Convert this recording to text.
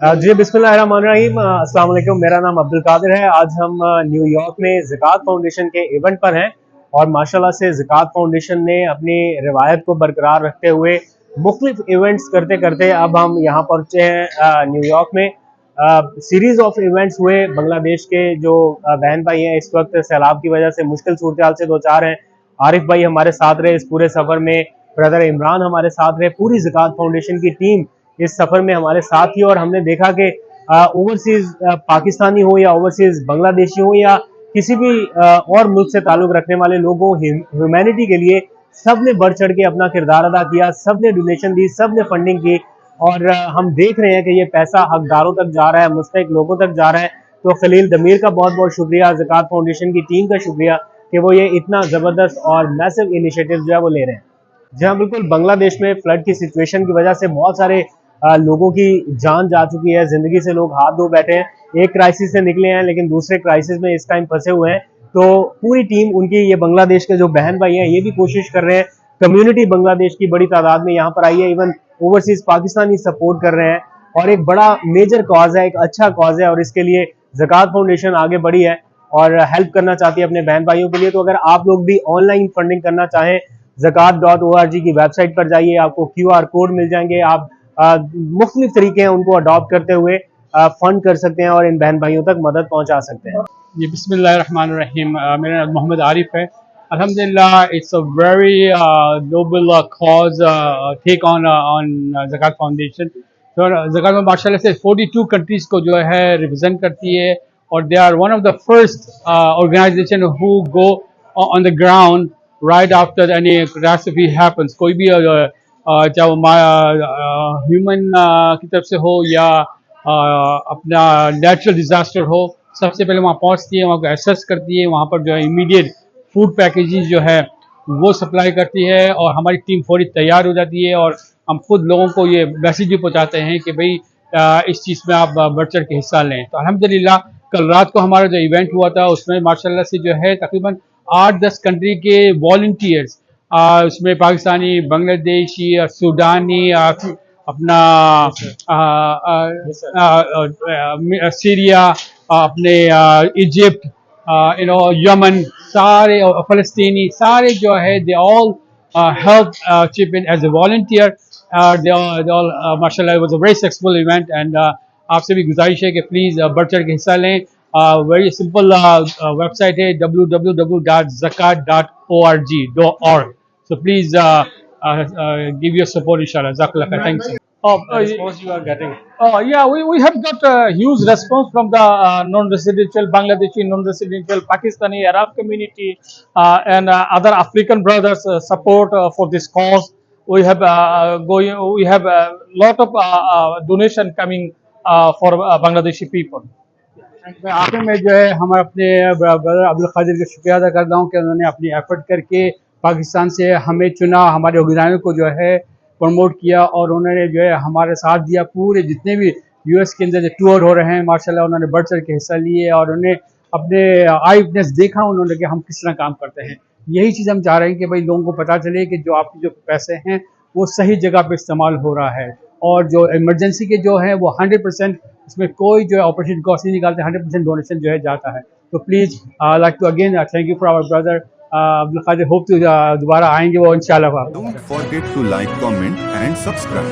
जी बिस्मिल्लाहिर्रहमानिर्रहीम। अस्सलाम वालेकुम। मेरा नाम अब्दुल कादिर है। आज हम न्यूयॉर्क में ज़कात फाउंडेशन के इवेंट पर हैं और माशाल्लाह से ज़कात फाउंडेशन ने अपनी रिवायत को बरकरार रखते हुए मुख्तलिफ इवेंट्स करते करते अब हम यहाँ पहुँचे हैं न्यूयॉर्क में। सीरीज़ ऑफ इवेंट्स हुए। बांग्लादेश के जो बहन भाई हैं इस वक्त सैलाब की वजह से मुश्किल सूरत हाल से दो चार हैं। आरिफ भाई हमारे साथ रहे इस पूरे सफ़र में, ब्रदर इमरान हमारे साथ रहे, पूरी ज़कात फाउंडेशन की टीम इस सफर में हमारे साथ ही। और हमने देखा कि ओवरसीज पाकिस्तानी हो या ओवरसीज बांग्लादेशी हो या किसी भी और मुल्क से ताल्लुक रखने वाले लोगों, ह्यूमैनिटी के लिए सब ने बढ़ चढ़ के अपना किरदार अदा किया, सब ने डोनेशन दी, सब ने फंडिंग की। और हम देख रहे हैं कि ये पैसा हकदारों तक जा रहा है, मुस्तहिक लोगों तक जा रहा है। तो खलील दमीर का बहुत बहुत शुक्रिया, ज़कात फाउंडेशन की टीम का शुक्रिया कि वो ये इतना ज़बरदस्त और मैसिव इनिशिएटिव जो है वो ले रहे हैं। जी हाँ बिल्कुल, बांग्लादेश में फ्लड की सिचुएशन की वजह से बहुत सारे लोगों की जान जा चुकी है, जिंदगी से लोग हाथ धो बैठे हैं। एक क्राइसिस से निकले हैं लेकिन दूसरे क्राइसिस में इस टाइम फंसे हुए हैं। तो पूरी टीम उनकी, ये बांग्लादेश के जो बहन भाई हैं ये भी कोशिश कर रहे हैं। कम्युनिटी बांग्लादेश की बड़ी तादाद में यहाँ पर आई है, इवन ओवरसीज पाकिस्तानी सपोर्ट कर रहे हैं। और एक बड़ा मेजर कॉज है, एक अच्छा कॉज है और इसके लिए ज़कात फाउंडेशन आगे बढ़ी है और हेल्प करना चाहती है अपने बहन भाइयों के लिए। तो अगर आप लोग भी ऑनलाइन फंडिंग करना चाहें, zakat.org की वेबसाइट पर जाइए, आपको QR कोड मिल जाएंगे। आप मुख्तलिफ तरीके हैं उनको अडॉप्ट करते हुए फंड कर सकते हैं और इन बहन भाइयों तक मदद पहुंचा सकते हैं। जी बिस्मिल्लाहिर्रहमानिर्रहीम। मेरा नाम मोहम्मद आरिफ है। अल्हम्दुलिल्लाह it's a very noble cause take on Zakat Foundation. तो ज़कात में माशाल्लाह से 42 कंट्रीज को जो है रिप्रेजेंट करती है और they are one of the first organisation who go on the ground right after any catastrophe happens. कोई भी चाहे वो ह्यूमन की तरफ से हो या अपना नेचुरल डिजास्टर हो, सबसे पहले वहाँ पहुँचती है, वहाँ को एसेस करती है, वहाँ पर जो है इमीडिएट फूड पैकेजेस जो है वो सप्लाई करती है और हमारी टीम फौरी तैयार हो जाती है। और हम खुद लोगों को ये मैसेज भी पहुँचाते हैं कि भाई इस चीज़ में आप बढ़ चढ़ के हिस्सा लें। तो अल्हम्दुलिल्लाह कल रात को हमारा जो इवेंट हुआ था उसमें माशाल्लाह से जो है तकरीबन 8-10 कंट्री के वॉलंटियर्स, उसमें पाकिस्तानी, बांग्लादेशी, सूडानी, अपना सीरिया, अपने इजिप्ट, यमन, सारे फ़लस्तीनी सारे जो है they all help chip in as a volunteer. They all माशाल्लाह it was a very successful event and आपसे भी गुजारिश है कि प्लीज़ बढ़ चढ़ के हिस्सा लें। वेरी सिंपल वेबसाइट है www.zakat.org. So please give your support inshallah. Jazakallah khair. Thanks. Response you are getting? Yeah, we have got a huge response from the non-residential Bangladeshi, non-residential Pakistani, Arab community, and other African brothers support for this cause. We have we have a lot of donation coming for Bangladeshi people. मैं आखिर में जो है हम अपने brother Abdul Qadir का शुक्रिया अदा करता हूँ कि उन्होंने अपनी एफर्ट करके पाकिस्तान से हमें चुना, हमारे ऑर्गेनाइजर को जो है प्रमोट किया और उन्होंने जो है हमारे साथ दिया। पूरे जितने भी यूएस के अंदर जो टूर हो रहे हैं माशाल्लाह उन्होंने बढ़ चढ़ के हिस्सा लिए और उन्हें अपने आई विटनेस देखा उन्होंने कि हम किस तरह काम करते हैं। यही चीज़ हम चाह रहे हैं कि भाई लोगों को पता चले कि जो आपके जो पैसे हैं वो सही जगह पे इस्तेमाल हो रहा है और जो इमरजेंसी के जो है वो 100% इसमें कोई जो है ऑपरेशन कॉस्ट नहीं निकालते, 100% डोनेशन जो है जाता है। तो please like to again thank you for our brother Abdul Qadir. Hope to दोबारा आएंगे वो इंशाल्लाह। Don't forget to like, comment and subscribe.